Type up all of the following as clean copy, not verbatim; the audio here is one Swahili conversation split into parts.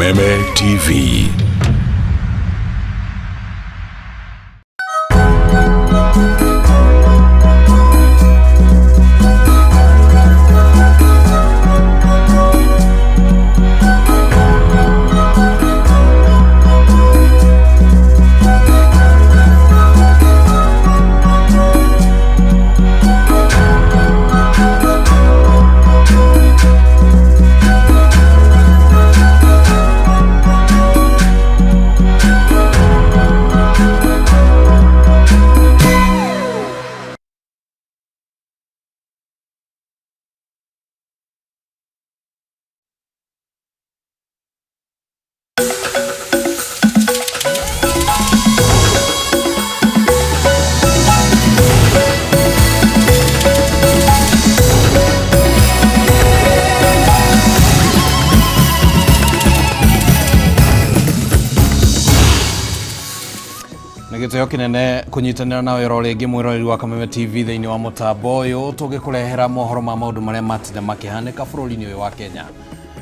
Kameme TV. Giteo kinene kunyitanira nawe rolengi mwirori wa Kameme TV thiini wa mutambo uyu tugikurehera mohoro ma maundu maria matinde makihanika bururi-ini uyu wa Kenya.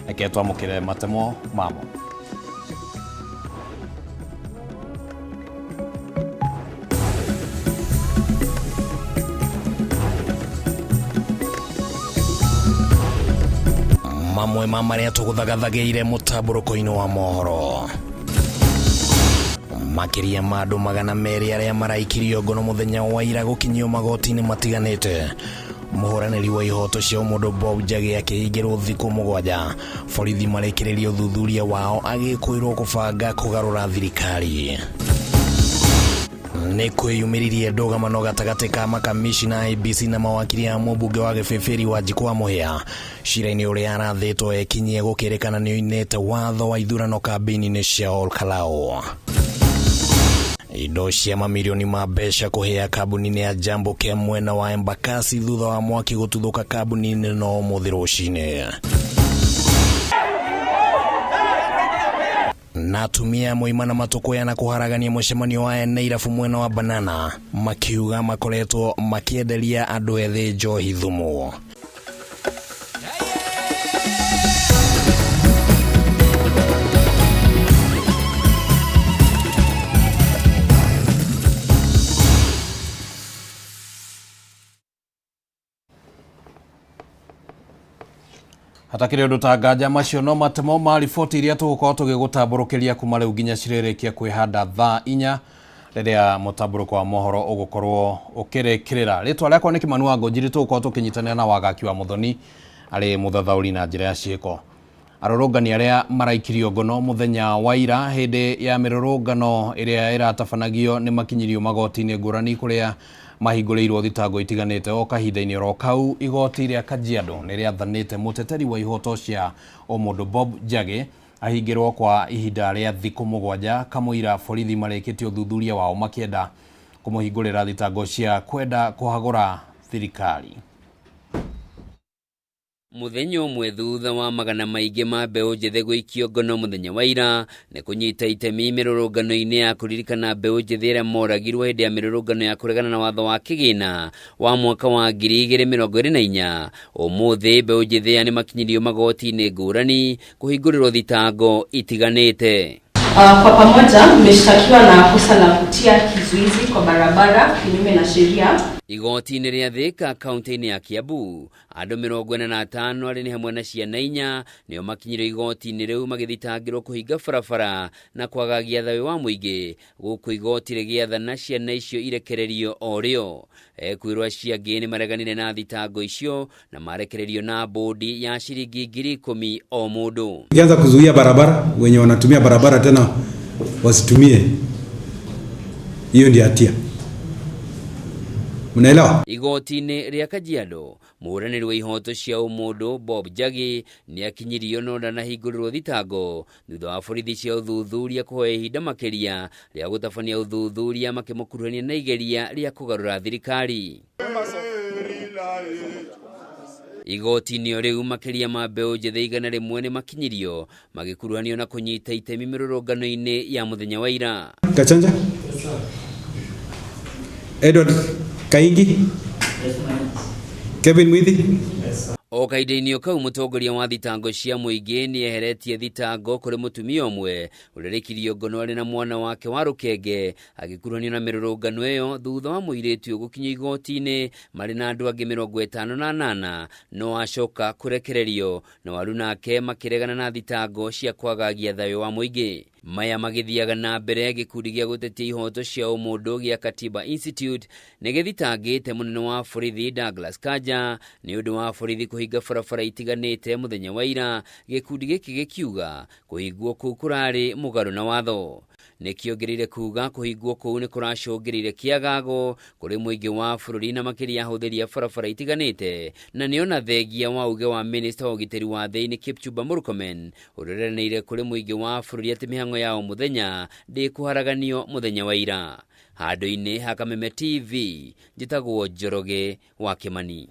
Reke twamukire matemo mamo. Mamwe maria tuguthagathagiire mutamburuko-ini wa mohoro. Makiria mandu magana meri aria maraikirio ngono muthenya wa ira gukinyio magoti-ini matiganite. Muhuraniri wa ihoto cia mundu Bob Njagi akihingirwo thiku 7. Borithi marekiririo thuthuria wao agikwirwo kubanga kugarura thirikari. Ni kwiyumiririe ndugamano gatagati ka makamishina IEBC na mawakiri a mũmbunge wa Gĩbĩbĩri Wanjikũ wa Mũhĩa. Cira-inĩ ũrĩa arathĩtwo ekinyie gũkĩrĩkana nĩ oinĩte watho wa ithurano kambĩini-inĩ cia Olkalau. Indo cia mamirioni ma mbeca kuhea kambuni-inĩ ya Jambo Care mwena wa Embakasi thutha wa mwaki gũtuthũka kambuni-inĩ no ũmũthĩ rũcinĩ. Na atumia moimana matukuya na kuharagania mũcemanio wa Nairabu mwena wa Banana makiuga makoretwo makienderia andũ ethĩ njohi thumu. Hatakire undu tangaja macio no matemo ma riboti iria tugukorwo tugigutamburukiria kuma riu nginya ciririkia kwihanda thaa 4 riria mutamburuko wa mohoro ugukorwo ukirikirira. Ritwa riakwa ni Kimanu wa Ngonjiri, tugukorwo tukinyitanira na Wagaki wa Muthoni ari muthathauri na njira ya ciiko. Arorongani aria maraikirio ngono muthenya wa ira hindi ya mirorongano iria iratabanagio ni makinyirio magoti-ini ngurani kuria mahingũrĩirwo thitango itiganĩte o kahinda-inĩ ro kau. Igoti rĩa Kajiado nĩ rĩathanĩte mũteteri wa ihoto cia mũndũ Bob Njagi ahingĩrwo kwa ihinda rĩa thikũ 7 kamũira borithi marĩkĩtie ũthuthuria wao makĩenda kũmũhingũrĩra thitango cia kwenda kũhagũra thirikari. Muthenya umwe thutha wa magana maingi ma mbeũ njĩthĩ gũikio ngono muthenya wa ira nĩ kũnyita itemi mĩrũrũngano-inĩ ya kũririkana mbeũ njĩthĩ arĩa moragirwo hĩndĩ ya mĩrũrũngano ya kũregana na watho wa kĩgĩna wa mwaka wa 2024. Ũmũthĩ mbeũ njĩthĩ nĩ makinyirio magoti-inĩ ngũrani kũhingũrĩrwo thitango itiganĩte. Kwa pamoja mmeshtakiwa na kosa la kutia kizuizi kwa barabara kinyume na sheria. Igoti-inĩ rĩa Thika kaunti-inĩ ya Kiambu andũ 45 arĩ hamwe na ciana 4 nĩo makinyirio igoti-inĩ rĩu magĩthitangĩrwo kũhinga barabara na kwagagia thayũ wa mũingĩ, gũkũ igoti rĩgĩathana ciana icio irekererio o rĩo. Kwĩrwo acio angĩ nĩ mareganire na thitango icio na marekererio na bodi ya shilingi 10,000 o mũndũ. Ukianza kuzuia barabara, wenye wanatumia barabara tena wasitumie, hiyo ndio hatia. Unaelewa? Igoti-inĩ rĩa Kajiado mũranĩri wa ihoto cia ũmũndũ Bob Njagi nĩ akinyirio no ndanahingũrĩrwo thitango thutha wa borithi cia ũthuthuria kũhoya ihinda makĩria rĩa gũtabania ũthuthuria makĩmũkuruhania na igeria rĩa kũgarũra thirikari. Igoti-inĩ rĩu makĩria ma mbeũ njĩthĩ 100 nĩ makinyirio magĩkuruhanio na kũnyita itemi mĩrũrũngano-inĩ ya muthenya wa ira. Kachanja? Edward Kaingi? Kevin Mwithi? O kahinda-inĩ kau mũtongoria wa thitango cia mũingĩ nĩeheretie thitango kũrĩ mũtumia ũmwe ũrĩrĩkirio ngono arĩ na mwana wake wa rũkenge agĩkuruhanio na mĩrũrũngano ĩyo thutha wa mũirĩtu gũkinya igoti-inĩ marĩ na andũ angĩ 58 no acoka kũrekererio na waru nake makĩregana na thitango cia kwagagia thayũ wa mũingĩ. Maya magĩthiaga na mbere gĩkundi gĩa gũtetia ihoto cia ũmũndũ gĩa Katiba Institute nĩgĩthitangĩte mũnene wa borithi Douglas Kanja nĩ ũndũ wa borithi kũhinga barabara itiganĩte mũthenya wa ira, gĩkundi gĩkĩ gĩkiuga kũhingwo kũu kũrarĩ mũgarũ na watho. Nĩkĩongereire kuga kũhingwo kũu nĩ kũracũngĩrĩire kĩagago kũrĩ mũingĩ wa bũrũri na makĩria ahũthĩri a barabara itiganĩte, na nĩona thengia wa uge wa minista wa ũgitĩri wa thĩinĩ Kipchumba Murkomen ũreranĩire kũrĩ mũingĩ wa bũrũri atĩ mĩhang'o yao mũthenya ndĩkũharaganio mũthenya wa ira. Handũ-inĩ ha Kameme TV, njĩtagwo Njoroge wa Kĩmani.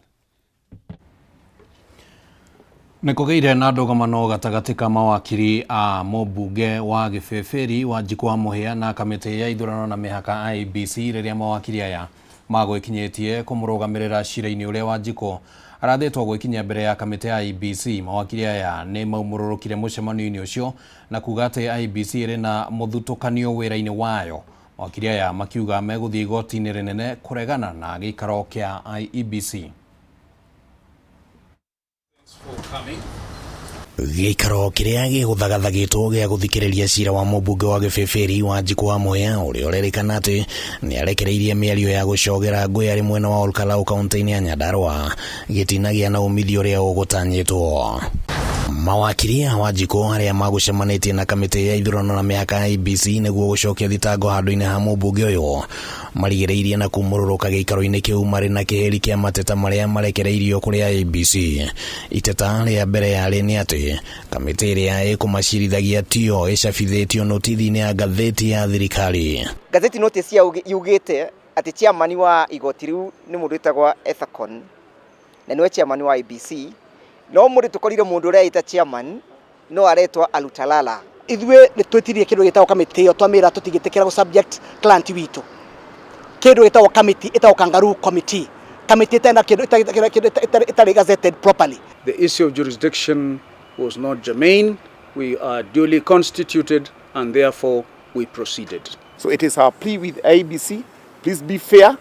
Nĩkũgĩire na ndũgamano gatagatĩ ka mawakiri a mũmbunge wa Gĩbĩbĩri Wanjikũ wa Mũhĩa na kamĩtĩ ya ithurano na mĩhaka IEBC rĩrĩa mawakiri aya magwĩkinyĩtie kũmũrũgamĩrĩra cira-inĩ ũrĩa Wanjikũ arathĩtwo gwĩkinyia mbere ya kamĩtĩ ya IEBC. Mawakiri aya nĩ maumũrũrũkire mũcemanio-inĩ ũcio na kuga atĩ IEBC ĩrĩ na mũthutũkanio wĩra-inĩ wayo. Mawakiri aya makiuga megũthiĩ igoti-inĩ rĩnene kũregana na gĩikaro kĩa IEBC. Gĩikaro kĩrĩa gĩgũthagathagĩtwo gĩa gũthikĩrĩria cira wa mũmbunge wa Gĩbĩbĩri Wanjikũ wa Mũhĩa ũrĩa ũrerĩkana atĩ nĩarekereirie mĩario ya gũcogera ngũĩ arĩ mwena wa Olkalau kaunti-inĩ ya Nyandarua gĩtinagĩa na umithio ũrĩa ũgũtanyĩtwo. Mawakiri a Wanjikũ arĩa magũcemanĩtie na kamĩtĩ ya ithurano na mĩhaka IEBC nĩguo gũcokia thitango handũ-inĩ ha mũmbunge ũyũ marigĩrĩirie na kumũrũrũka gĩikaro-inĩ kĩu marĩ na kĩheri kĩa mateta marĩa marekereirio kũrĩ IEBC. Iteta rĩa mbere yarĩ nĩ atĩ kamĩtĩ ĩrĩa ĩkũmacirithagia tio ĩcabithĩtio notithi-inĩ ya ngathĩti ya thirikari. Ngathĩti notice yugĩte atĩ chairman wa igoti rĩu nĩ mũndũ wĩtagwo Ethacon na nĩwe chairman wa IEBC. No mũndũ tũkorire mũndũ ũrĩa aita chairman no aretwa Alutalala. Ithuĩ nĩ twĩtirie kĩndũ gĩtagwo kamĩtĩ ĩyo twamĩra tũtigĩtĩkĩra gũ subject client witũ. Kĩndũ gĩtagwo kamĩtĩ ĩtagwo kangaroo committee. Kamĩtĩ ĩtana kĩndũ ĩtarĩ gazetted properly. The issue of jurisdiction was not germane. We are duly constituted and therefore we proceeded. So it is our plea with IEBC, please be fair,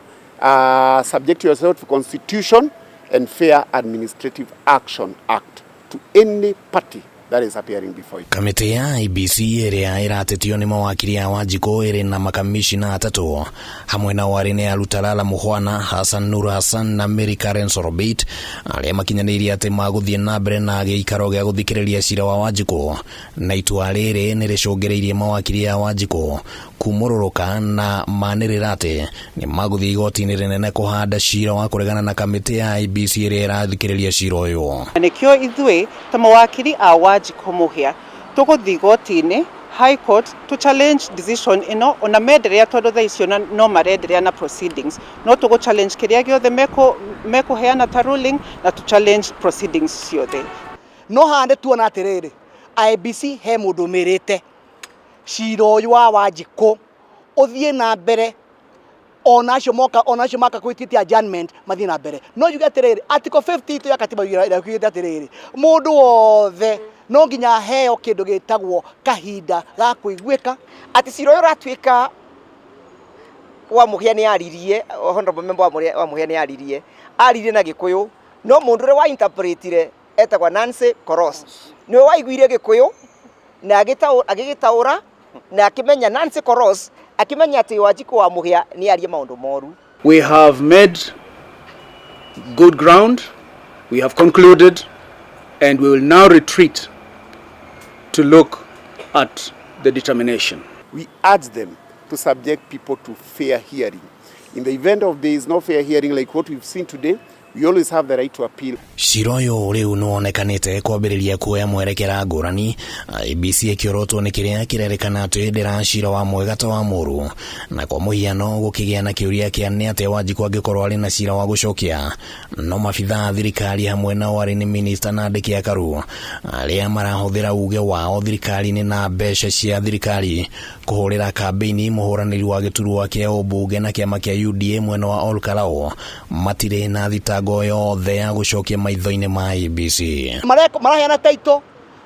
subject yourself to constitution and Fair Administrative Action Act to any party that is appearing before you. Kamĩtĩ ya IEBC ĩrĩa ĩratetio nĩ mawakiri a Wanjikũ ĩrĩ na makamishina atatũ hamwe na warĩ nĩ Alutalala Mukhwana, Hassan Nur Hassan na Mary Karen Sorobit arĩa makinyanĩirie atĩ magũthiĩ na mbere na gĩikaro gĩa gũthikĩrĩria cira wa Wanjikũ, na itua rĩrĩ nĩ rĩcũngĩrĩirie mawakiri a Wanjikũ kumũrũrũka na manĩrĩra atĩ nĩ magũthiĩ igoti-inĩ rĩnene kũhanda cira wa kũregana na kamĩtĩ ya IEBC ĩrĩa ĩrathikĩrĩria cira ũyũ. Nĩkĩo ithuĩ ta mawakiri a Wanjikũ Mũhĩa tũgũthiĩ igoti-inĩ High Court to challenge decision ĩno ona menderea tondũ thaa icio no marenderea na proceedings, no tũgũ challenge kĩrĩa gĩothe mekũheana ta ruling na to challenge proceedings ciothe. No hande tuona atĩrĩrĩ, IEBC he mũndũ mĩrĩte cira ũyũ wa Wanjikũ ũthiĩ na mbere, onacio maka kwĩtĩtia adjournment mathiĩ na mbere. No yuge atĩrĩrĩ, article 50 ya katiba ĩraugĩte atĩrĩrĩ, mũndũ wothe no nginya heo kĩndũ gĩtagwo kahinda ga kũiguĩka. Atĩ cira ũyũ ũratuĩka wa Mũhĩa nĩ aririe, honorable member wa Mũhĩa nĩ aririe na Gĩkũyũ, no mũndũ ũrĩa wa interpretire etagwo Nancy Koros nĩwe waiguire Gĩkũyũ na agĩgĩtaũra na akĩmenya Nancy Koros akimenya ati Wanjikũ wa Mũhĩa ni arie maundu moru. We have made good ground, we have concluded, and we will now retreat to look at the determination. We urge them to subject people to fair hearing. In the event of there is no fair hearing like what we've seen today, we always have the right to appeal. Cira ũyũ rĩu nĩwonekanĩte kwambĩrĩria kuoya mwerekera ngũrani, IEBC ĩkĩorotwo nĩ kĩrĩa kĩrerĩkana atĩ ndĩra cira wa mwega ta wa mũru, na kwa mũhiano gũkĩgĩa na kĩũria kĩa nĩ atĩ Wanjikũ angĩkorwo arĩ na cira wa gũcokia, no mabithaa thirikari hamwe na warĩ nĩ minista na andĩki a Karu arĩa marahũthĩra uge wao thirikari-inĩ na mbeca cia thirikari kũhũrĩra kambĩini mũhũranĩri wa gĩturwa kĩa ũmbunge na kĩama kĩa UDA mwena wa Olkalau matirĩ na thitango mĩbango yothe ya gũcokia maitho-inĩ ma IEBC. Maraheana taito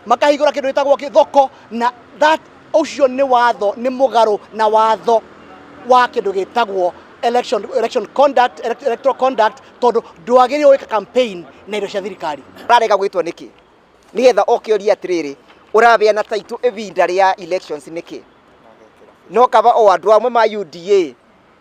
makahingũra kĩndũ gĩtagwo thoko, na that ũcio nĩ watho, nĩ mũgarũ na watho wa kĩndũ gĩtagwo election conduct, electoral conduct, tondũ ndwagĩrĩirwo gwĩka campaign na indo cia thirikari. Ũrarega gwĩtwo nĩkĩ? Nĩgetha okĩoria atĩrĩrĩ, ũrabeana taito ivinda rĩa elections nĩkĩ? No kaba o andũ amwe ma UDA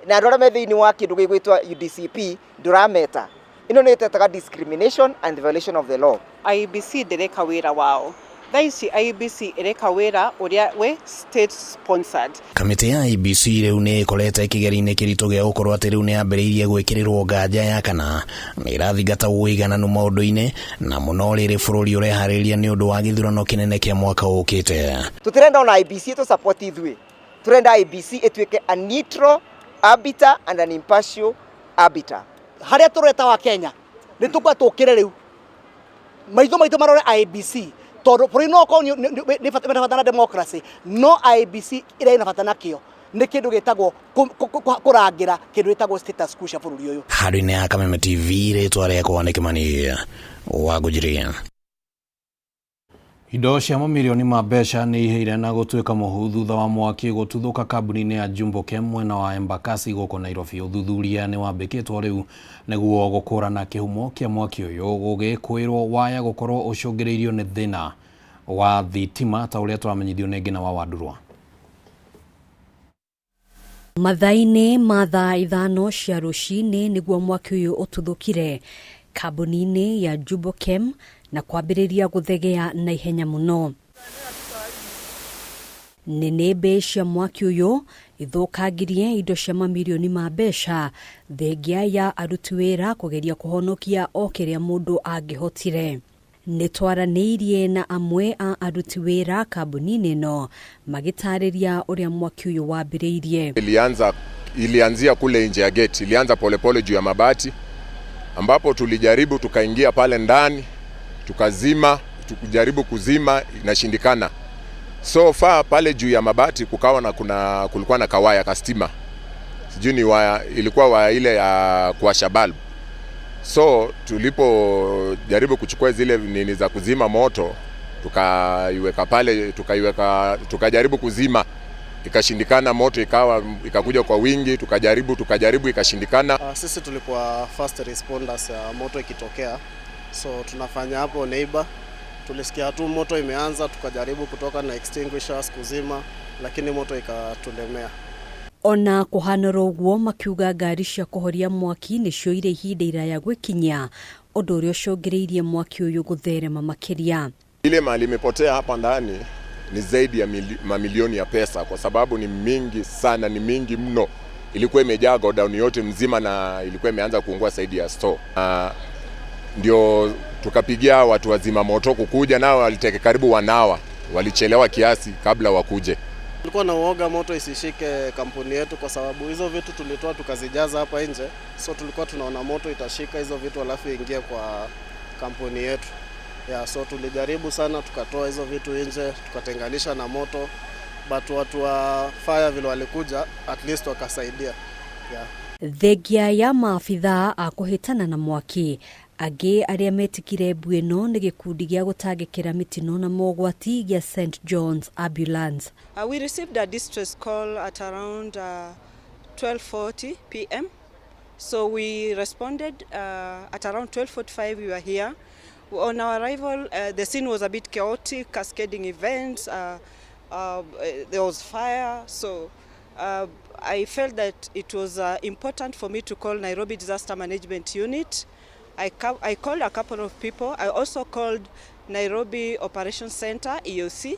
na andũ arĩa me thĩinĩ wa kĩndũ gĩgwĩtwo UDCP ndũrameta. Ĩno nĩ ĩtetaga discrimination and violation of the law. IEBC ndĩreka wĩra wao. Thaici IEBC ĩreka wĩra ũrĩa we state sponsored. Kamĩtĩ ya IEBC rĩu nĩ ĩkorete kĩgerio-inĩ kĩritũ gĩa gũkorwo atĩ rĩu nĩ yambĩrĩirie gwĩkĩrĩrwo nganja ya kana nĩ ĩrathingata ũigananu maũndũ-inĩ na mũno rĩrĩ bũrũri ũreharĩrĩria nĩ ũndũ wa gĩthurano kĩnene kĩa mwaka ũkĩte. Tũtirenda ona IEBC ĩtũ support ithuĩ. Turenda IEBC ĩtuĩke a neutral arbiter and an impartial arbiter. Harĩa tũreta wa Kenya nĩ tũkwa tũkĩre rĩu maitho maitũ marore IEBC, tondũ bũrũri no ko nĩ bata democracy, no IEBC ĩrĩa ĩna bata nakĩo nĩ kĩndũ gĩtagwo kũrangĩra kĩndũ gĩtagwo status quo cia bũrũri ũyũ. Handũ-inĩ ya Kameme TV rĩtwa rĩakwa nĩ Kĩmani wa Ngũnjĩrĩ. Indo cia mamirioni ma mbeca nĩ iheire na gũtuĩka mũhu thutha wa mwaki gũtuthũka kambuni-inĩ ya Jumbochem mwena wa Embakasi gũkũ Nairobi. Ũthuthuria nĩ wambĩkĩtwo rĩu nĩguo gũkũrana kĩhumo kĩa mwaki ũyũ, gũgĩkwĩrwo waya gũkorwo ũcũngĩrĩirio nĩ thĩna wa thitima ta ũrĩa twamenyithio nĩ Ngina wa Wandurwa. Mathaa-inĩ ma thaa 5 cia rũcinĩ nĩguo mwaki ũyũ ũtuthũkire kambuni-inĩ ya Jumbochem na kwambĩrĩria gũthegea na ihenya mũno. Nĩnĩmbe cia mwaki ũyũ ithũkangirie indo cia mamirioni ma mbeca thengia ya aruti wĩra kũgeria kũhonokia o kĩrĩa mũndũ angĩhotire. Nĩtwaranĩirie na amwe a aruti wĩra kambuni-inĩ ĩno magĩtarĩria ũrĩa mwaki ũyũ wambĩrĩirie. Ilianzia kule nje ya gate, ilianza polepole juu ya mabati ambapo tulijaribu tukaingia pale ndani tukazima, tukijaribu kuzima inashindikana. So far pale juu ya mabati kukawa na kulikuwa na kawaya kastima. Sijui ni waya, ilikuwa waya ile ya kuwasha bulb. So tulipo jaribu kuchukua zile nini za kuzima moto, tukaiweka pale, tukajaribu kuzima, ikashindikana. Moto ikakuja kwa wingi, tukajaribu ikashindikana. Sisi tulikuwa first responders ya moto ikitokea. So tunafanya hapo neighbor, tulisikia tu moto imeanza, tukajaribu kutoka na extinguishers kuzima, lakini moto ikatulemea. Ona kũhanĩrwo ũguo makiuga ngari cia kũhoria mwaki nĩcio irĩ ihinda iraya gwĩkinyia, ũndũ ũrĩa ũcũngĩrĩirie mwaki ũyũ gũtherema makĩria. Ile mali imepotea hapa ndani ni zaidi ya mamilioni ya pesa, kwa sababu ni mingi sana, ni mingi mno. Ilikuwa imejaa godown yote mzima na ilikuwa imeanza kuungua zaidi ya store. Ndio tukapigia watu wazima moto kukuja, nao waliteke karibu wanawa, walichelewa kiasi kabla wakuje. Tulikuwa na uoga moto isishike kampuni yetu, kwa sababu hizo vitu tulitoa tukazijaza hapa nje. So tulikuwa tunaona moto itashika hizo vitu alafu ingie kwa kampuni yetu. So tulijaribu sana, tukatoa hizo vitu nje, tukatenganisha na moto, but watu wa fire vile walikuja at least wakasaidia. Thengia ya maabithaa a kũhĩtana na mwaki, angĩ arĩa metikire mbu ĩno nĩ gĩkundi gĩa gũtangĩkĩra mĩtino na mogwati gĩa St. John's Ambulance. We received a distress call at around 12:40 p.m. So we responded at around 12:45. We were here. On our arrival, the scene was a bit chaotic, cascading events. There was fire. So I felt that it was important for me to call Nairobi Disaster Management Unit. I called a couple of people. I also called Nairobi Operations Center, EOC,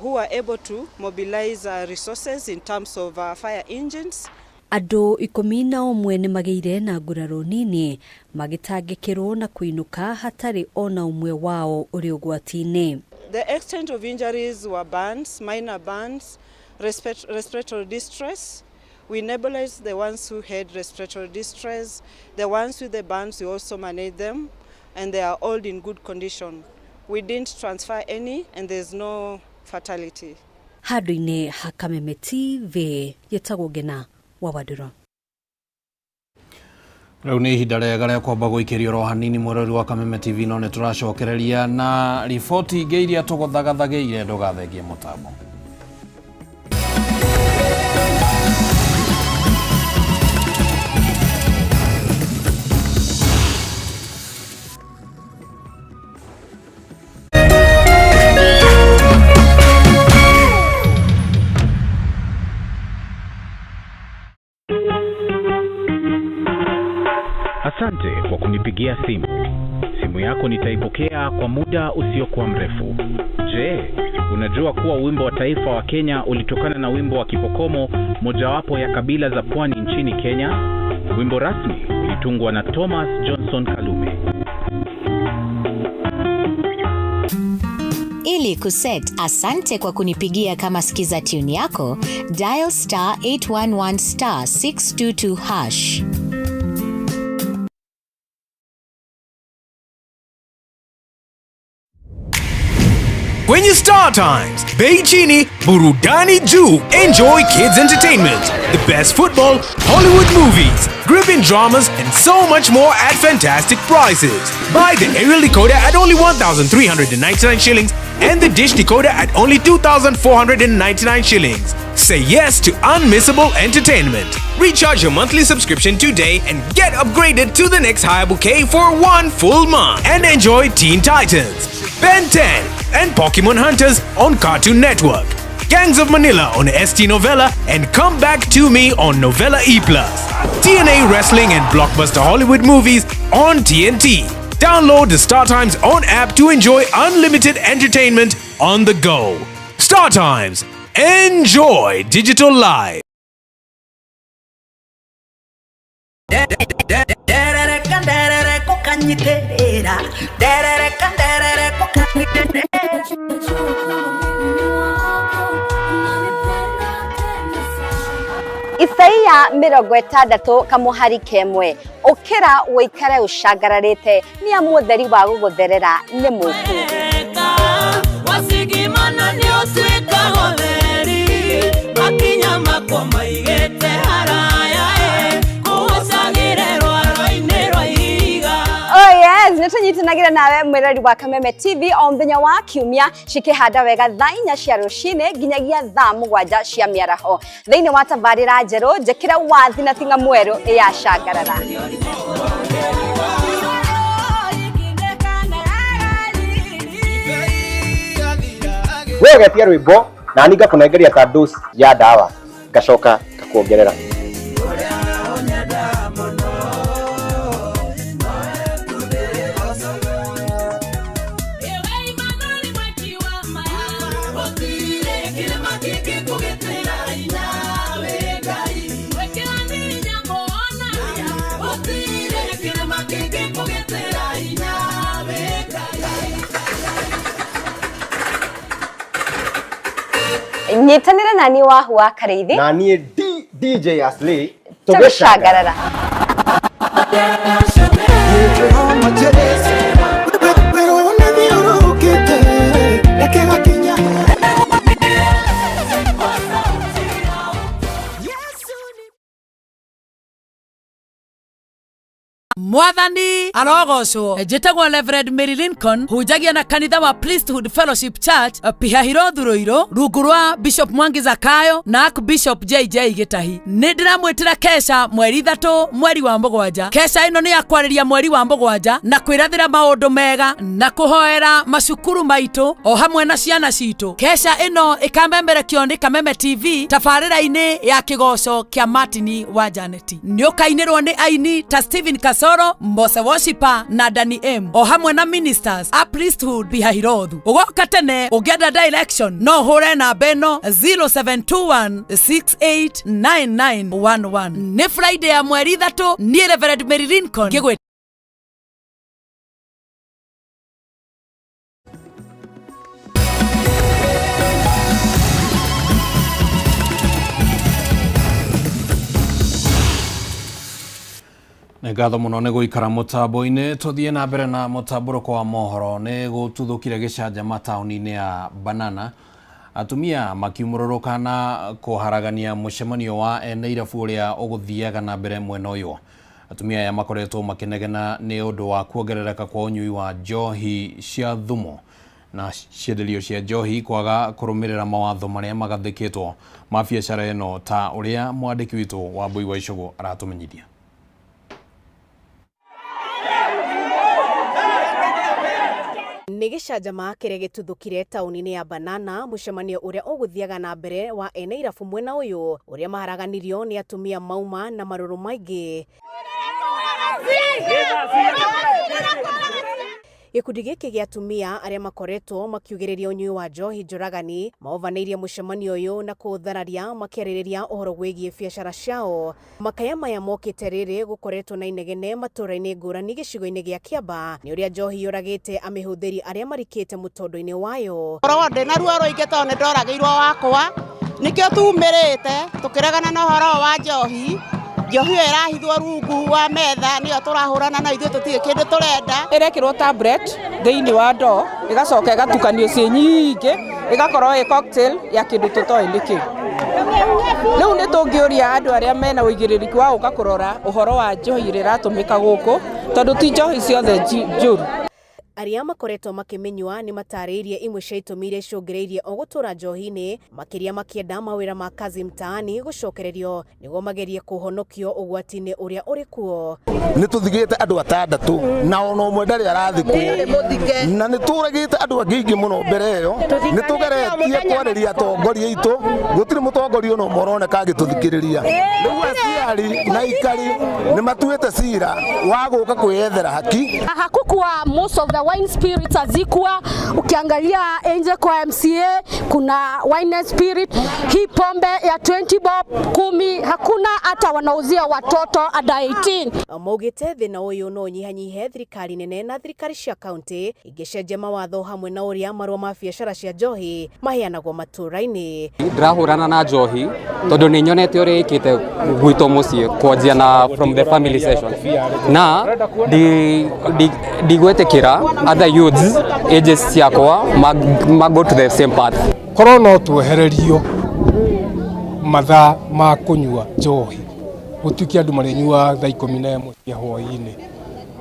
who were able to mobilize resources in terms of fire engines. Andũ 11 nĩ magĩire na nguraro nini magĩtangĩkĩrwo na kũinũka hatarĩ ona ũmwe wao ũrĩ ũgwati-inĩ. The extent of injuries were burns, minor burns, respiratory distress. We nebulized the ones who had respiratory distress. The ones with the burns, we also managed them, and they are all in good condition. We didn't transfer any, and there's no fatality. Handũ-inĩ ha Kameme TV, yetagwo Ngina wa Wandurwa. Rĩu nĩ ihinda rĩega rĩa kwamba gũikĩrio ro hanini mwerori wa Kameme TV, no nĩ tũracokereria na riboti ingĩ iria tũgũthagathagĩire, ndũgathengie mũtambo. Asante kwa kunipigia simu. Simu yako nitaipokea kwa muda usiokuwa mrefu. Je, unajua kuwa wimbo wa taifa wa Kenya ulitokana na wimbo wa Kipokomo, mojawapo ya kabila za pwani nchini Kenya? Wimbo rasmi ulitungwa na Thomas Johnson Kalume. Ili kuset asante kwa kunipigia kama skiza tune yako, dial *811*622#. Kwenye Star Times, bei chini, burudani juu. Enjoy kids entertainment, the best football, Hollywood movies, gripping dramas, and so much more at fantastic prices. Buy the aerial decoder at only 1,399 shillings and the dish decoder at only 2,499 shillings. Say yes to unmissable entertainment. Recharge your monthly subscription today and get upgraded to the next higher bouquet for 1 full month. And enjoy Teen Titans, Ben 10, and Pokemon Hunters on Cartoon Network. Gangs of Manila on ST Novella, and Come Back to Me on Novella E+. TNA Wrestling and blockbuster Hollywood movies on TNT. Download the Star Times On app to enjoy unlimited entertainment on the go. Star Times. Enjoy digital life. Isaia 60 kamuhari kemwe ukira wikare ushagararite ni amutheri wa gugutherera ni muku wasigimana ni osweka hotheri makinya makoma igete haraya kuhosagire rwaro-ini rwa ihiga. Oh yes, nitũnyitanagira nawe mwirori wa Kameme TV o mũthenya wa kiumia cikihanda wega thaa 4 cia rucini nginyagia thaa 7 cia miaraho thiini wa tabarĩra njerũ njĩkĩre wathi na tinga mwerũ ĩyacangarara. Wewe getia rwimbo na ninga kunengeria ta dose ya dawa ngacoka ngakuongerera. Nyitanira nani wahua Kareithi na niĩ DJ Asli tũgĩcangarara. Mwathani arogocwo. Njĩtagwo Reverend Mary Lincoln, hunjagia na kanitha wa Priesthood Fellowship Church Pihahiro Thuruiro rungu rwa Bishop Mwangi Zakayo na Archbishop JJ Gitahi. Nĩ ndĩramwĩtĩra kesha mweri 3 mweri wa Mũgwanja. Kesha ĩno nĩ ya kwarĩria mweri wa Mũgwanja na kwĩrathĩra maũndũ mega na kũhoera macukuru maitũ o hamwe na ciana citũ. Kesha ĩno ĩkamemerekio nĩ Kameme TV tabarĩra-inĩ ya kĩgoco kĩa Martin wa Janeti. Nĩ ũkainĩrwo nĩ aini ta Stephen Kasoro, Mbose Worshiper na Danny M o hamwe na ministers a Priesthood Pihahirothu. Ugoka tene ũngĩenda direction no hũre namba ĩno 0721689911. Nĩ Friday ya mweri 3 niĩ Reverend Mary Lincoln ngĩgwĩta. Ngatho muno nĩ gũikara mũtambo-inĩ. Tũthiĩ na mbere na mũtambũrũko wa mohoro. Nĩ gũtuthũkire gĩcanjama taũni-inĩ ya Banana, atumia makiumũrũrũka na kũharagania mũcemanio wa ene irabu ũrĩa ũgũthiaga na mbere mwena ũyũ. atumia aya makoretwo makinegena ni undu wa kuongerereka kwa unyui wa njohi cia thumu na cienderio cia njohi kwaga kurumirira mawatho maria magathikitwo ma biacara ino, ta uria mwandiki witu Wambui wa Icũgũ aratumenyithia. Nĩ gĩcanjama kĩrĩa gĩtuthũkire taũni-inĩ ya Banana, mũcemanio ũrĩa ũgũthiaga na mbere wa ene irabu mwena ũyũ ũrĩa maharaganirio nĩ atumia mauma na marũrũ maingĩ. Gĩkundi gĩkĩ gĩa atumia arĩa makoretwo makiugĩrĩria ũnyui wa njohi njũragani maovanĩirie mũcemanio ũyũ na kũũthararia makĩarĩrĩria ũhoro wĩgiĩ biacara ciao. Makaya maya mokĩte rĩrĩ gũkoretwo na inegene matũũra-inĩ ngũrani gĩcigo-inĩ gĩa Kĩamba nĩ ũrĩa njohi yũragĩte amĩhũthĩri arĩa marikĩte mũtondo-inĩ wayo. Ũhoro ndĩ na ruo rũingĩ tondũ nĩ ndoragĩirwo wakwa, nĩkĩo tumĩrĩte tũkĩregana na ũhoro wa njohi. Njohi ĩrahithwo rungu wa metha nĩyo tũrahũrana na ithuĩ tũtirĩ kĩndũ tũrenda. Ĩrekĩrwo tablet thĩinĩ wa ndoo ĩgacoka ĩgatukanio ciĩ nyingĩ ĩgakorwo ĩ cocktail ya kĩndũ tũtoĩ nĩkĩ. Rĩu nĩ tũngĩũria andũ arĩa mena ũigĩrĩrĩki wa gũka kũrora ũhoro wa njohi ĩrĩa ĩratũmĩka gũkũ, tondũ ti njohi ciothe njũru. Arĩa makoretwo makĩmenywa nĩ matarĩirie imwe cia itũmi iria icũngĩrĩirie o gũtũra njohi-inĩ, makĩria makĩenda mawĩra ma kazi mtaani gũcokererio nĩguo magerie kũhonokio ũgwati-inĩ ũrĩa ũrĩ kuo. Nĩ tũthigĩte andũ 6 na ona ũmwe ndarĩ arathikwo, na nĩ tũragĩte andũ angĩ mũno mbere ĩyo. Nĩ tũgeretie kwarĩria atongoria aitũ, gũtirĩ mũtongoria ona ũmwe ũroneka agĩtũthikĩrĩria. Rĩu aciari na ikari nĩ matuĩte cira wa gũka kwĩyethera haki. Hakukuwa most of the wine spirits hazikuwa. Ukiangalia nje kwa MCA kuna wine spirit, hii pombe ya 20 bob 10 hakuna, hata wanauzia watoto under 18. Maugĩte thĩna ũyũ no nyihanyihe thirikari nene na thirikari cia kaunti ingĩcenjia mawatho hamwe na ũrĩa marũa ma biacara cia njohi maheanagwo matũũra-inĩ. Ndĩrahũrana na njohi tondũ nĩ nyonete ũrĩa ĩkĩte gwitũ mũciĩ kwanjia na from the family session, na ndigwĩtĩkĩra other youths ages ciakwa go to the same path. Korwo no twehererio mathaa ma kũnyua njohi, gũtuĩke andũ marĩnyua thaa 11 cia hwaĩ-inĩ,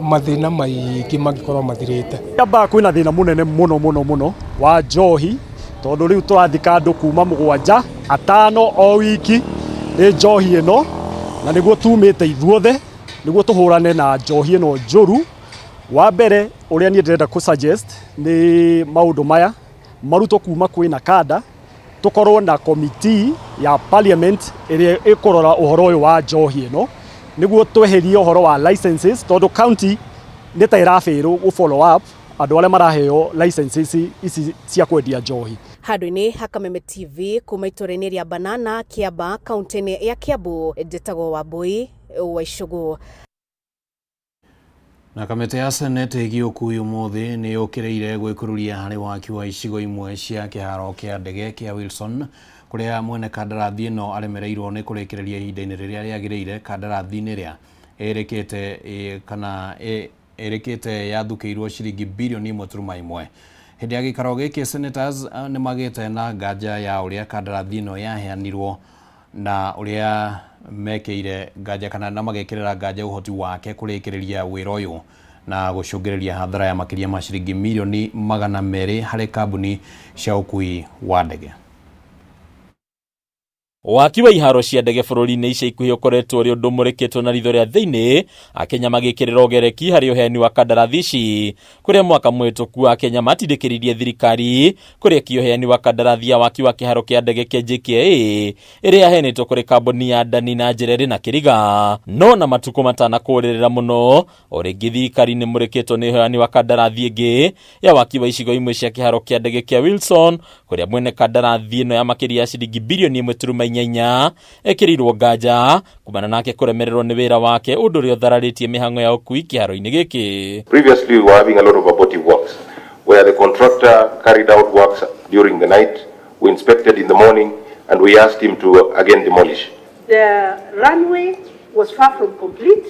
mathĩna maingĩ mangĩkorwo mathirĩte. Kĩamba kwĩna thĩna mũnene mũno wa njohi, tondũ rĩu tũrathika andũ kuma 7 5 o wiki nĩ njohi ĩno, na nĩguo tumĩte ithuothe nĩguo tũhũrane na njohi ĩno njũru. Wa mbere ũrĩa niĩ ndĩrenda kũ suggest nĩ maũndũ maya marutwo kuma kwĩna kada, tũkorwo na committee ya parliament ĩrĩa ĩkũrora ũhoro ũyũ wa njohi ĩno nĩguo tweherie ũhoro wa licenses, tondũ county nĩ ta ĩrabĩrwo gũ follow up andũ arĩa maraheo licenses ici cia kwendia njohi. Handũ-inĩ ha Kameme TV kuma itũũra-inĩ rĩa Banana, Kĩamba, kaunti-inĩ ya Kiambu, njĩtagwo Wambui wa Icũgũ. Na kamĩtĩ ya Senate ĩgĩũkui ũmũthĩ nĩ yũkĩrĩire gwĩkururia harĩ waki wa icigo imwe cia kĩharo kĩa ndege kĩa Wilson, kũrĩa mwene kandarathi ĩno aremereirwo nĩ kũrĩkĩrĩria ihinda-inĩ rĩrĩa rĩagĩrĩire kandarathi-inĩ ĩrĩa ĩrĩkĩte yathukĩirwo ciringi birioni 1.1. Hĩndĩ ya gĩikaro gĩkĩ senators nĩ magĩte na nganja ya ũrĩa kandarathi ĩno yaheanirwo na ũrĩa mekĩire nganja kana na magekĩrĩra nganja ũhoti wake kũrĩkĩrĩria wĩra ũyũ na gũcũngĩrĩria hathara ya makĩria ma ciringi mirioni 200 harĩ kambuni cia ũkui wa ndege. Waki wa iharo cia ndege bũrũri-inĩ ica ikuhĩ ũkoretwo ũrĩ ũndũ mũrĩkĩtwo na ritho rĩa thĩinĩ, Akenya magĩkĩrĩra ũgereki harĩ ũheani wa kandarathi ici, kũrĩa mwaka mũhĩtũku Akenya matindĩkĩrĩirie thirikari kũrĩkia ũheani wa kandarathi ya waki wa kĩharo kĩa ndege kĩa JKIA ĩrĩa yaheanĩtwo kũrĩ kambuni ya Dani na Njere na Kĩriga. No na matukũ matanakũrĩrĩra mũno, o rĩngĩ thirikari nĩ mũrĩkĩtwo nĩ ũheani wa kandarathi ĩngĩ ya waki wa icigo imwe cia kĩharo kĩa ndege kĩa Wilson, kũrĩa mwene kandarathi ĩno ya makĩria ya ciringi birioni 1.8 ekĩrĩirwo nganja kumana nake kũremererwo nĩ wĩra wake, ũndũ ũrĩa ũthararĩtie mĩhang'o ya ũkui kĩharo-inĩ gĩkĩ. Previously we were having a lot of abortive works where the contractor carried out works during the night, we inspected in the morning and we asked him to again demolish. The runway was far from complete.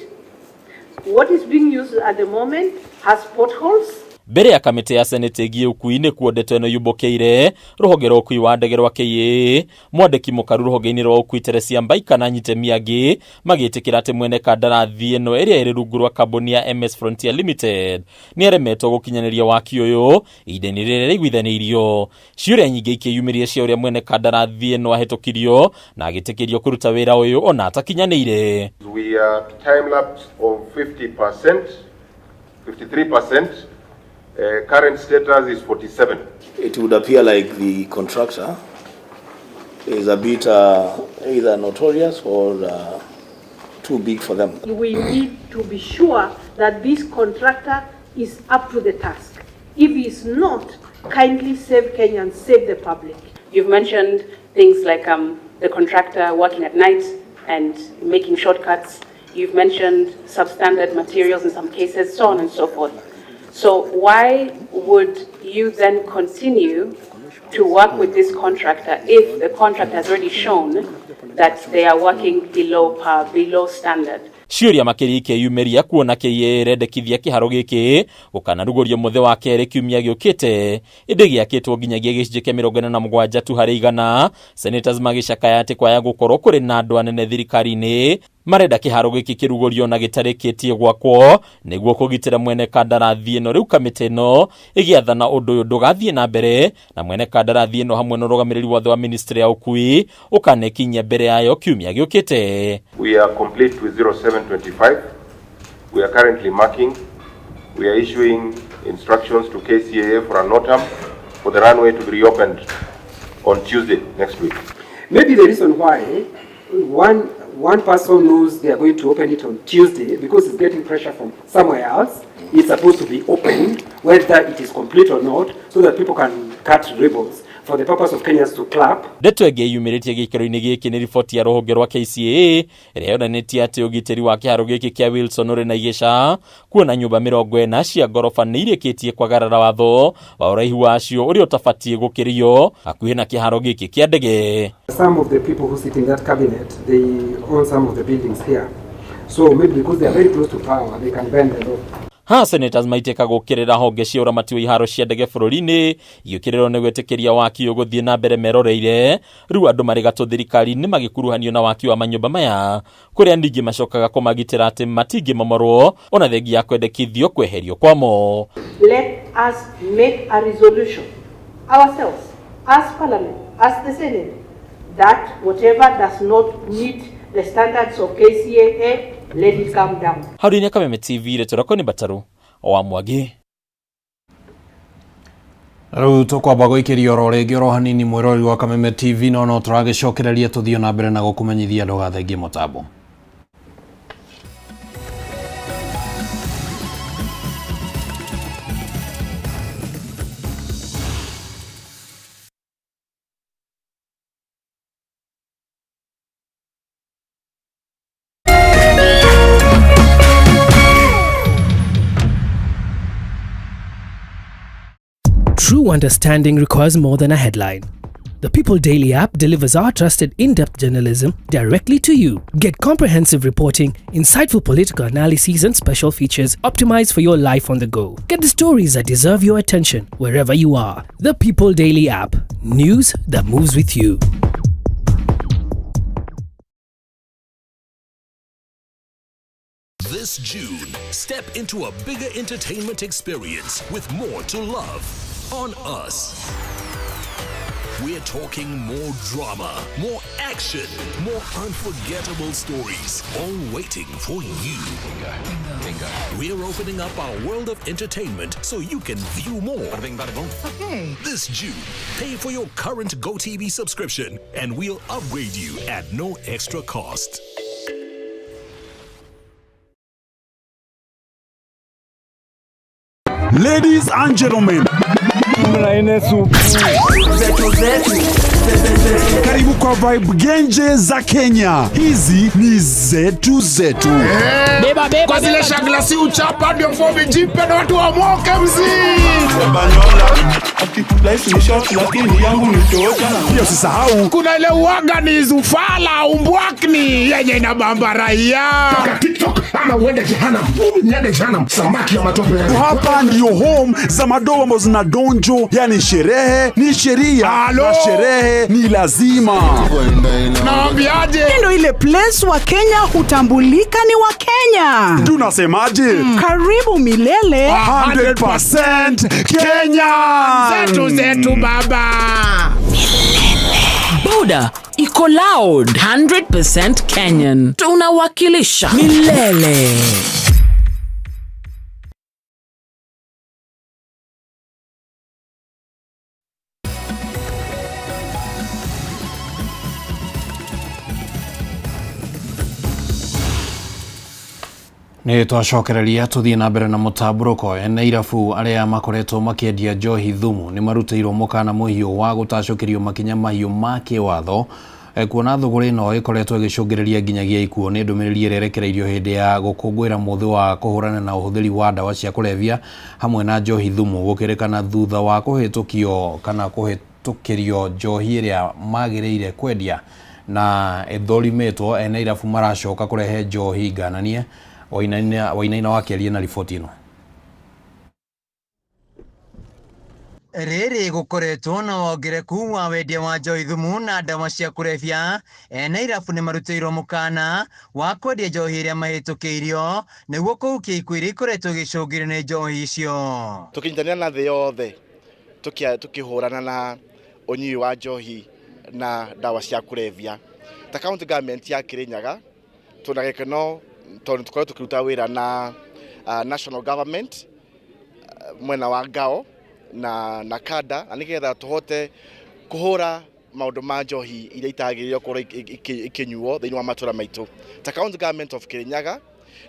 What is being used at the moment has potholes. mbere ya kamĩtĩ ya senate ĩgiĩ ũkui nĩ kuo ndeto ĩno yumbokeire rũhonge rwa ũkui wa ndege rwa KAA. Mwandĩki mũkaru rũhonge-inĩ rwa ũkui Teresia Mbaika na nyitemi angĩ magĩtĩkĩra atĩ mwene kandarathi ĩno ĩrĩa ĩrĩ rungu rwa kambuni ya MS Frontier Limited nĩ aremetwo gũkinyanĩria waki ũyũ ihinda-inĩ rĩrĩa rĩiguithanĩirio. Ciũria nyingĩ ikĩyumĩria cia ũrĩa mwene kandarathi ĩno ahĩtũkirio na agĩtĩkĩrio kũruta wĩra ũyũ ona atakinyanĩire. We are time lapse of 50%, 53%. Current status is 47. It would appear like the contractor is a bit either notorious or too big for them. We need to be sure that this contractor is up to the task. If he is not, kindly save Kenyans, save the public. You've mentioned things like the contractor working at night and making shortcuts. You've mentioned substandard materials in some cases, so on and so forth. So why would you then continue to work with this contractor if the contractor has already shown that they are working below standard? Ciũria makĩria ikĩyumĩria kuona KAA rendekithia kĩharo gĩkĩ gũkanarugũrio mũthĩ wa kerĩ kiumia gĩũkĩte, ĩndĩ gĩakĩtwo nginyagia gĩcunjĩ kĩa 47 tu harĩ 100. Senators magĩcakaya atĩ kwaya gũkorwo kũrĩ na andũ anene thirikari-inĩ marenda kĩharo gĩkĩ kĩrugũrio na gĩtarĩkĩtie gwakwo nĩguo kũgitĩra mwene kandarathi ĩno. Rĩu kamĩtĩ ĩno ĩgĩathana ũndũ ũyũ ndũgathiĩ na mbere na mwene kandarathi ĩno hamwe na ũrũgamĩrĩri wothe wa ministry ya ũkui ũkanekinyia mbere yayo kiumia gĩũkĩte. We are complete with 0725. We are currently marking. We are issuing instructions to KCAA for a NOTAM for the runway to be reopened on Tuesday next week. Maybe the reason why one person knows they are going to open it on Tuesday because it's getting pressure from somewhere else. It's supposed to be opened, whether it is complete or not, so that people can cut ribbons for the purpose of Kenyans to clap. Ndeto ĩngĩ yumĩrĩtie gĩkĩro-inĩ gĩkĩ nĩ riboti ya rũhonge rwa KCAA ĩrĩa yonanĩtie atĩ ũgitĩri wa kĩharo gĩkĩ kĩa Wilson ũrĩ na igĩca, kuona nyũmba 40 cia ngoroba nĩ irĩkĩtie kwagarara watho wa ũraihu wacio ũrĩa ũtabatiĩ gũkĩrio hakuhĩ na kĩharo gĩkĩ kĩa ndege. Some of the people who sit in that cabinet, they own some of the buildings here. So maybe because they are very close to power, they can bend the law. Senators maitĩka gũkĩrĩra honge cia ũramati wa iharo cia ndege bũrũri-inĩ igĩkĩrĩrwo nĩ gwĩtĩkĩria waki ũgũthiĩ na mbere meroreire. Rĩu andũ marĩ gatũ thirikari-inĩ magĩkuruhanio na waki wa manyũmba maya, kũrĩa ningĩ macokaga kũmagitĩra atĩ matingĩmomorwo ona thengia ya kwendekithio kweherio kwamo. Let us make a resolution ourselves, as Parliament, as the Senate, that whatever does not meet the standards of KCAA, let it come down. Hauri Kameme TV retorako ni Bataru wa Mwangi. Rĩu tũkwamba gũikĩria oro rĩngĩ oro hanini mwĩrori wa Kameme TV no tũragĩcokereria tũthiĩ na mbere na gũkũmenyithia ndũgathengie mũtambo. True understanding requires more than a headline. The People Daily app delivers our trusted in-depth journalism directly to you. Get comprehensive reporting, insightful political analyses and special features optimized for your life on the go. Get the stories that deserve your attention wherever you are. The People Daily app. News that moves with you. This June, step into a bigger entertainment experience with more to love on Us. We're talking more drama, more action, more unforgettable stories, all waiting for you. Bingo. We're opening up our world of entertainment so you can view more. Okay. This June, pay for your current GoTV subscription and we'll upgrade you at no extra cost. Ladies and gentlemen, karibu kwa vibe genje za Kenya. Hizi ni zetu. Beba kwa zile shaglasi uchapa ndio fomi jipe na watu wa moke Pia usisahau kuna ile uaga ni zufala umbwakni yenye inabamba raia. TikTok ama uende jehanamu. Mimi niende jehanamu, samaki ya matope. Hapa ndio home za madogo ambazo zina donjo, yani sherehe ni sheria na sherehe ni lazima. Naambiaje? Ndio ile place wa Kenya hutambulika ni wa Kenya. Tunasemaje? Karibu milele 100% Kenya. Zetu baba. Buda iko loud 100% Kenyan. Tunawakilisha milele. Nĩ twacokereria tuthie na mbere na mũtambũrũko. Ene irabu aria makoretwo makĩendia njohi thumu nĩ marutĩirwo mũkana mũhiũ wa gũtacũkĩrio makinya mahiũ ma kĩwatho kuona thũgũrĩ ĩno ĩkoretwo ĩgĩcũngĩrĩria nginyagia ikuũ nĩ ndũmĩrĩri ĩrĩa ĩrekereirio hĩndĩ ya gũkũngũĩra mũthĩ wa kũhũrana na ũhũthĩri wa ndawa cia kũrebia hamwe na njohi thumu gũkĩrĩkana thutha wa kũhĩtũkio kana kũhĩtũkĩrio njohi ĩrĩa magĩrĩire kwendia na ĩthũrimĩtwo. Ene irabu maracoka kũrehe njohi ngananie. Wainaina wakĩaria na riboti ĩno. Rĩrĩ gũkoretwo na wongereku wa wendia wa njohi thumu na ndawa cia kũrebia. Ene irabu nĩ marutĩirwo mũkana wa kwendia njohi ĩrĩa mahĩtũkĩirio nĩguo kũhukia ikuũ iria ikoretwo igĩcũngĩrĩrio nĩ njohi icio. Tũkĩnyitanĩra na thĩ yothe tukihũrana na ũnyui wa njohi na ndawa cia kũrebia. Ta county government ya Kirinyaga tunagĩkeno tondũ tukoretwo tukiruta wĩra na national government mwena wa ngao na kada na nĩgetha tuhote kuhura maũndũ ma njohi iria itagĩrĩire gũkorwo ikinyuo thĩinĩ wa matũra maitũ. Ta county government of Kirinyaga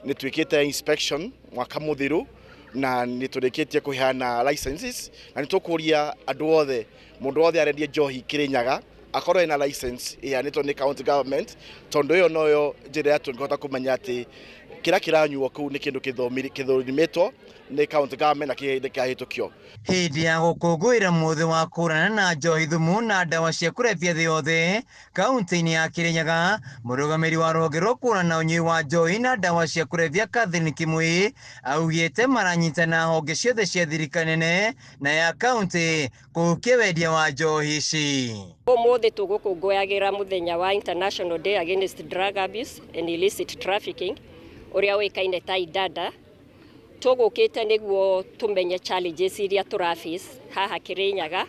nĩ twĩkĩte inspection mwaka mũthiru na nĩ tũrĩkĩtie kũheana licenses na nĩ tũkũria andũ othe mũndũ wothe arendia njohi Kirinyaga akorwo ena license iheanĩtwo nĩ county government tondũ ĩyo noyo njĩra ya tũngĩhota kũmenya atĩ kĩrĩa kĩranyuo kũu nĩ kĩndũ kĩthũrimĩtwo nĩ county government na kĩahĩtũkio. Hĩndĩ ya gũkũngũĩra mũthĩ wa kũhũrana na njohi thumu na ndawa cia kũrebia thĩ yothe kaunti-inĩ ya Kirinyaga, mũrũgamĩrĩri wa rũhonge rwa kũhũrana na ũnyui wa njohi na ndawa cia kũrebia Catherine Kimui augĩte maranyitana honge ciothe cia thirikari nene na ya kaunti kũhukia wendia wa njohi ici. Ũmũthĩ tũgũkũngũyagĩra mũthenya wa International Day Against Drug Abuse and Illicit Trafficking ũrĩa wĩkaine ta idada. Tũgũkĩte nĩguo tũmenye challenges iria tũraface haha Kirinyaga.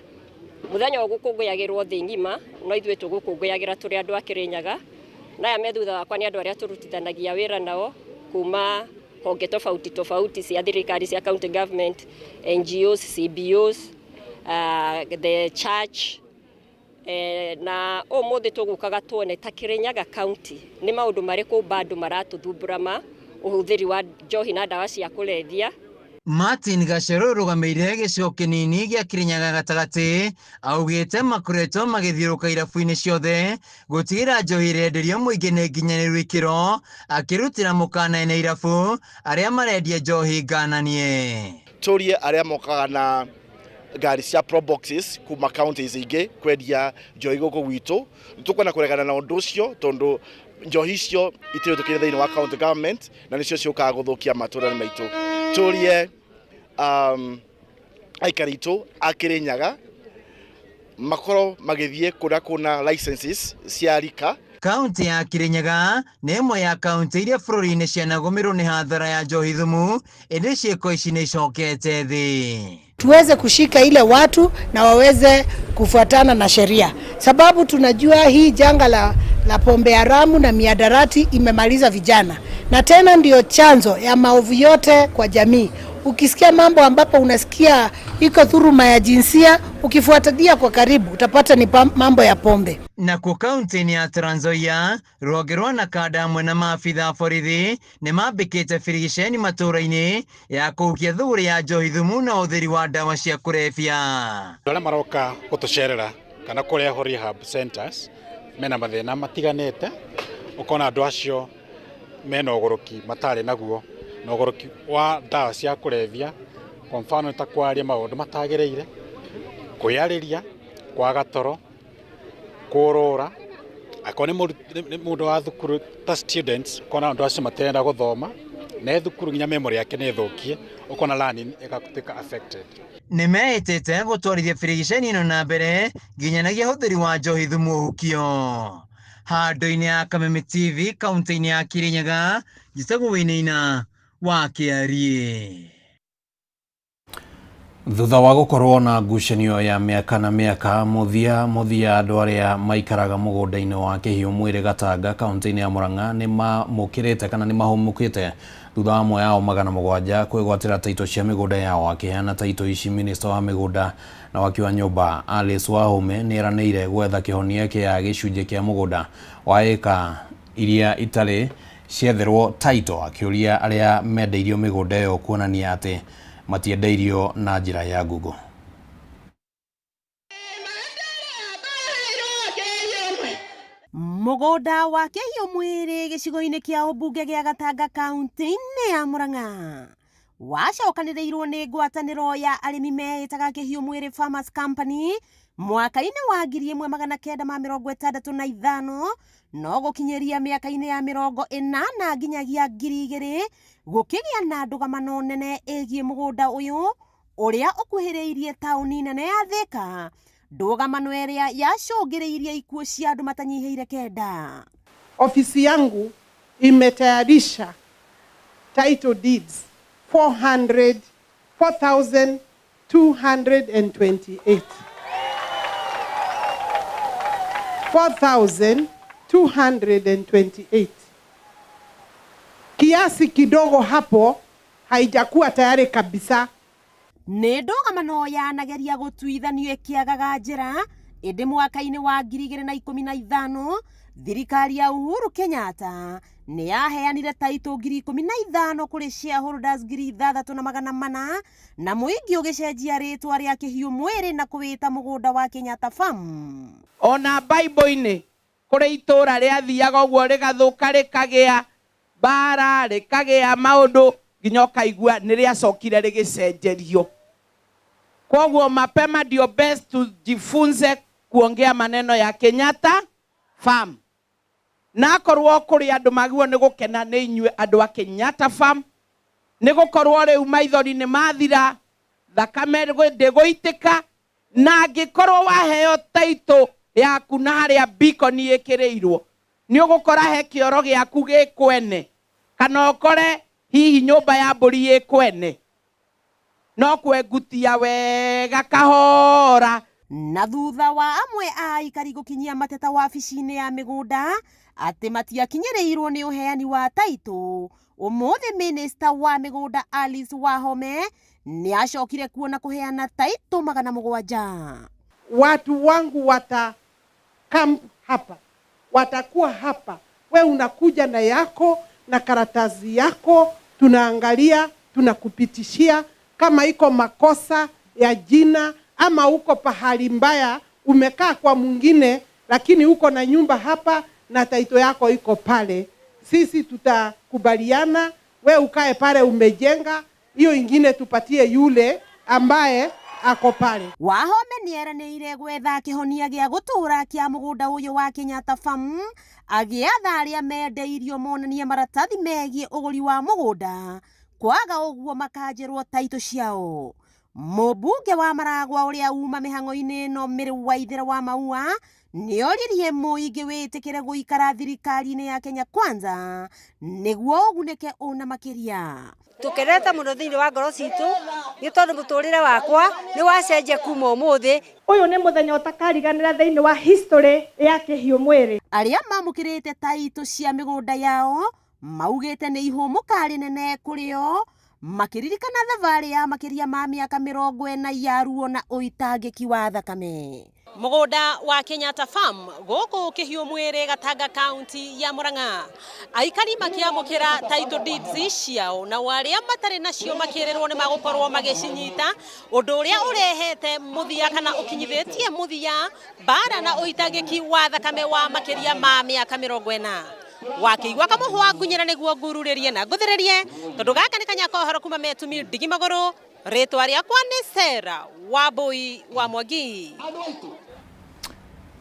Mũthenya ũgũkũngũyagĩrwo thĩ ng'ima no ithuĩ tũgũkũngũyagĩra tũrĩ andũ a Kirinyaga. Na aya me thutha wakwa nĩ andũ arĩa tũrutithanagia wĩra nao kuma honge tofauti cia thirikari cia county government, NGOs, CBOs, the church. Na ũmũthĩ tũgũkaga tuone ta Kirinyaga county nĩ maũndũ marĩkũ bado maratũthumbũra ma ũhũthĩri wa njohi na ndawa cia kũrebia. Martin Gacheru rũgamĩrĩire gĩcigo kĩnini gĩa Kirinyaga gatagatĩ augĩte makoretwo magĩthiũrũka irabu-inĩ ciothe gũtigĩra njohi irenderio mũingĩ nĩ nginyanĩru ikĩro, akĩrutĩra mũkana ene irabu arĩa marendia njohi ngananie. Tũrie arĩa mokaga na ngari cia pro boxes kuma counties ingĩ kwendia njohi gũkũ gwitũ, nĩtũkwenda kũregana na ũndũ ũcio tondũ njohi icio itirĩtũkĩire thĩinĩ wa county government na nĩcio ciũkaga gũthũkia matũra maitũ. Tũrie aikari itũ a Kirinyaga makorwo magĩthiĩ kũrĩa kuna licenses cia rika. Kaunti ya Kirinyaga nĩ ĩmwe ya kaunti iria bũrũri-inĩ cianagũmĩrwo nĩ hathara ya njohi thumu, ĩndĩ ciĩko ici nĩ icokete thĩ. Tuweze kushika ile watu na waweze kufuatana na sheria, sababu tunajua hii janga la pombe haramu na miadarati imemaliza vijana na tena ndio chanzo ya maovu yote kwa jamii. Ukisikia mambo ambapo unasikia iko dhuluma ya jinsia, ukifuatilia kwa karibu utapata ni mambo ya pombe. Na kwa kaunti ya Trans Nzoia, rũhonge rwa NACADA hamwe na maabitha a borithi nĩ mambĩkĩte birigiceni matũra-inĩ ya kũhukia thũgũrĩ ya njohi thumu na ũthĩri wa ndawa cia kũrebia. Arĩa maroka gũtũcerera kana kũrĩa rehab centers mena mathĩna matiganĩte, ũkona andũ acio mena ũgũrũki matarĩ naguo, na ũgũrũki wa ndawa cia kũrebia, kwa mfano ta kwaria maũndũ matagĩrĩire, kwĩyarĩria, kwaga toro, kũrũra, ko nĩ mũndũ wa thukuru ta students kona andũ acio matirenda gũthoma na thukuru nginya memory yake nĩ thũkie ukona learning ĩgatuĩka affected. Nĩ mehĩtĩte gũtwarithia birigiceni ĩno na mbere nginyanagia hũthĩri wa njohi thumu ũhukio. Handũ-inĩ ya Kameme TV kaunti-inĩ ya Kirinyaga, njĩtagwo Wĩinaina wa Kĩarie. Thutha wa gũkorwo na ngucanio ya mĩaka na mĩaka, mũthia andũ arĩa maikaraga mũgũnda-inĩ wa Kĩhiũ Mwĩrĩ Gatanga kaunti-inĩ ya Murang'a nĩ mamũkĩrĩte kana nĩ mahũmũkĩte thutha wa amwe yao 700 kwĩgwatĩra taito cia mĩgũnda yao. Akĩheana taito ici, minista wa mĩgũnda na waki wa nyũmba Alice Wahome nĩ eranĩire gwetha kĩhonia kĩa gĩcunjĩ kĩa mũgũnda wa ĩka iria itarĩ cietherwo taito, akĩũria arĩa mendeirio mĩgũnda ĩyo kuonania atĩ matiendeirio na njĩra ya Google. Mũgũnda wa Kĩhiũ Mwĩrĩ gĩcigo-inĩ kĩa ũmbunge gĩa Gatanga kaunti-inĩ ya Murang'a wacokanĩrĩirwo nĩ ngwatanĩro ya arĩmi meĩtaga Kĩhiũ Mwĩrĩ Farmers Company mwaka-inĩ wa 1965 no gũkinyĩria mĩaka-inĩ ya 80 nginyagia 2000 gũkĩgĩa na ndũgamano nene ĩgiĩ mũgũnda ũyũ ũrĩa ũkuhĩrĩirie taũni nene ya Thika, ndũgamano ĩrĩa yacũngĩrĩirie ikuũ cia andũ matanyihĩire 9. Ofisi yangu imetayarisha title deeds 4,228 4,228. Kiasi kidogo hapo haijakuwa tayari kabisa. Nĩ ndũgamano yanageria gũtuithanio ĩkĩagaga njĩra, ĩndĩ mwaka-inĩ wa 2015 thirikari ya Uhuru Kenyatta nĩ yaheanire taito 15,000 kũrĩ shareholders 6,400 na mũingĩ ũgĩcenjia rĩtwa rĩa Kĩhiũ Mwĩrĩ na kũwĩta mũgũnda wa Kenyatta Farm. Ona Bible-inĩ kũrĩ itũra rĩathiaga ũguo rĩgathũka rĩkagĩa bara rĩkagĩa maũndũ nginya ũkaigua nĩ rĩacokire rĩgĩcenjerio. Kwa mapema ndio best tujifunze kuongea maneno ya Kenyatta Farm. Na korwo kũrĩ andũ magĩrĩirwo nĩ gũkena nĩ inyuĩ andũ a Kenyatta Farm, nĩ gũkorwo rĩu maithori nĩ mathira, thakame ndĩgũitĩka, na angĩkorwo waheo taito yaku na harĩa beacon ĩkĩrĩirwo nĩ ũgũkora he kĩoro gĩaku gĩkwene, kana ũkore hihi nyũmba ya mbũri ĩkwene, no kwengutia wega kahora. Na thutha wa amwe a aikari gũkinyia mateta wabici-inĩ ya mĩgũnda atĩ matiakinyĩrĩirwo nĩ ũheani wa taito, ũmũthĩ minista wa mĩgũnda Alice Wahome nĩ acokire kuona kũheana taito 700. Watu wangu camp hapa, watakuwa hapa. We unakuja na yako na karatasi yako, tunaangalia, tunakupitishia kama iko makosa ya jina ama uko pahali mbaya, umekaa kwa mwingine lakini uko na nyumba hapa na taito yako iko pale, sisi tutakubaliana we ukae pale umejenga, hiyo ingine tupatie yule ambaye ako pale. Wahome nĩeranĩire gwetha kĩhonia gĩa gũtũra kĩa mũgũnda ũyũ wa Kenyatta Farm, agĩatha arĩa mendeirio monanie maratathi megiĩ ũgũri wa mũgũnda, kwaga ũguo makanjerwo taito ciao. Mũmbunge wa Maragwa ũrĩa uma mĩhang'o-inĩ ĩno Mary Waithera wa Maua nĩoririe mũingĩ wĩtĩkĩre gũikara thirikari-inĩ ya Kenya Kwanza nĩguo ũgunĩke ũna makĩria. Tukereta mũno thĩinĩ wa ngoro citũ nĩ tondũ mũtũrĩre wakwa nĩ wacenjia kuma ũmũthĩ. Ũyũ nĩ mũthenya ũtakariganĩra thĩinĩ wa history ya Kĩhiũ Mwĩrĩ. Arĩa mamũkĩrĩte taito cia mĩgũnda yao maugĩte nĩ ihũmũka rĩnene kũrĩ o, makiririkana thabarĩ ya makĩria ma mĩaka 40 ya ruo na ũitangĩki wa thakame. Mũgũnda wa Kenyatta Farm gũkũ Kĩhiũ Mwĩrĩ Gatanga kaunti ya Murang'a, aikari makĩamũkĩra title deeds ciao na arĩa matarĩ nacio makĩrĩrwo nĩ magũkorwo magĩcinyita, ũndũ ũrĩa ũrehete mũthia kana ũkinyithĩtie mũthia bara na ũitangĩki wa thakame wa makĩria ma mĩaka 40. Wakĩigua kamũhwa ngunyĩra nĩguo ngururĩrie na ngũthĩrĩrie, tondũ gaka nĩ kanyakohoro kuma Metumi Ndigi Magũrũ, rĩtwa rĩakwa nĩ Sarah Wambui wa Mwangi.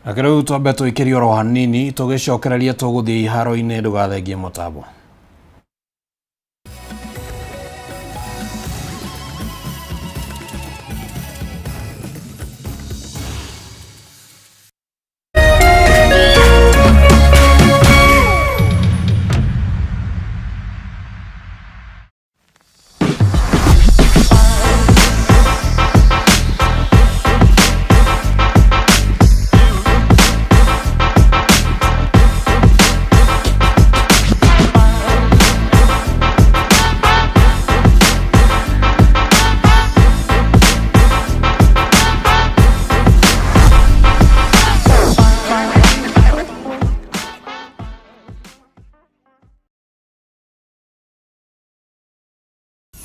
Akĩrĩu twambe twĩkĩrie oro hanini tũgĩcokereria tũgũthiĩ iharo-inĩ ndũgathengie mũtambo.